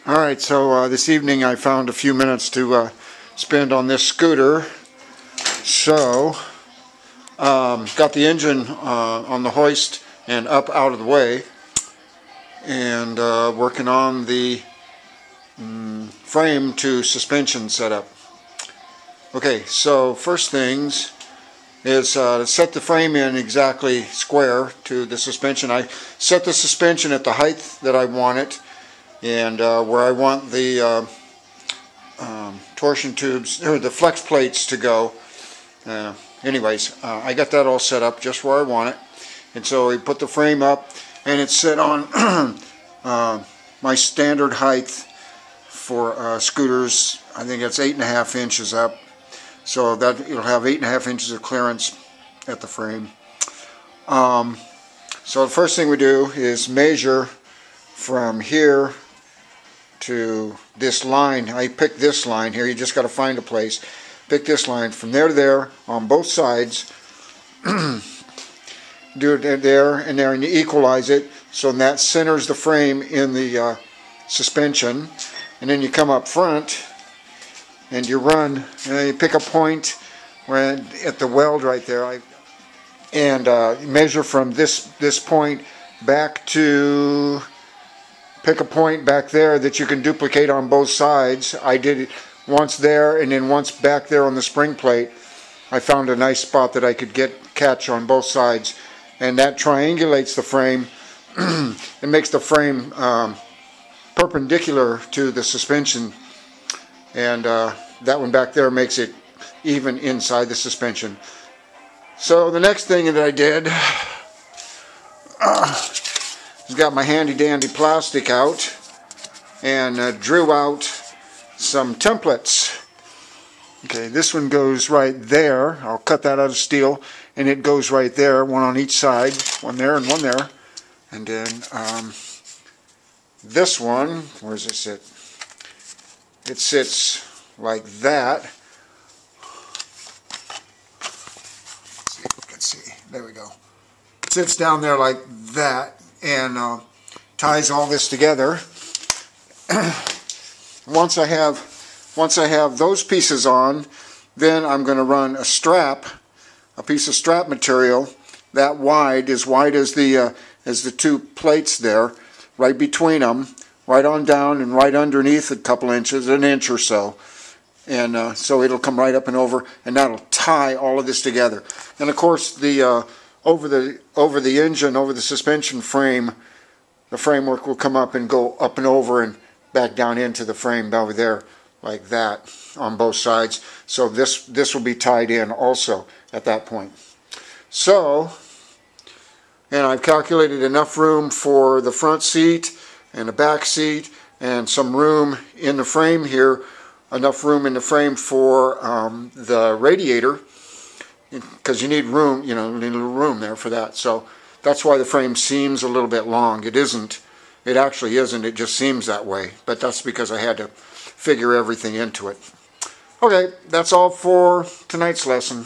Alright, so this evening I found a few minutes to spend on this scooter. So, got the engine on the hoist and up out of the way, and working on the frame to suspension setup. Okay, so first things is to set the frame in exactly square to the suspension. I set the suspension at the height that I want it, and where I want the torsion tubes, or the flex plates to go. Anyways, I got that all set up just where I want it, and so we put the frame up, and it's set on my standard height for scooters. I think it's 8.5 inches up, so that it'll have 8.5 inches of clearance at the frame. So the first thing we do is measure from here to this line. I picked this line here. You just got to find a place. Pick this line from there to there on both sides. Do it there and there, and you equalize it so that centers the frame in the suspension. And then you come up front and you run, and you pick a point where at the weld right there, and measure from this point back to. Pick a point back there that you can duplicate on both sides. I did it once there and then once back there on the spring plate. I found a nice spot that I could catch on both sides, and that triangulates the frame. It makes the frame perpendicular to the suspension, and that one back there makes it even inside the suspension. So the next thing that I did, got my handy dandy plastic out and drew out some templates. Okay, this one goes right there. I'll cut that out of steel, and it goes right there, one on each side, one there and one there. And then this one, where does it sit? It sits like that. Let's see, there we go. It sits down there like that, and ties all this together. Once I have those pieces on, then I'm going to run a strap, a piece of strap material that wide as the two plates there, right between them, right on down and right underneath a couple inches, an inch or so, and so it'll come right up and over, and that'll tie all of this together. And of course, the over the engine, over the suspension frame, the framework will come up and go up and over and back down into the frame over there like that on both sides. So this will be tied in also at that point. So, and I've calculated enough room for the front seat and the back seat, and some room in the frame here, enough room in the frame for the radiator, because you need room, you need a little room there for that. So that's why the frame seems a little bit long. It isn't. It actually isn't. It just seems that way. But that's because I had to figure everything into it. Okay, that's all for tonight's lesson.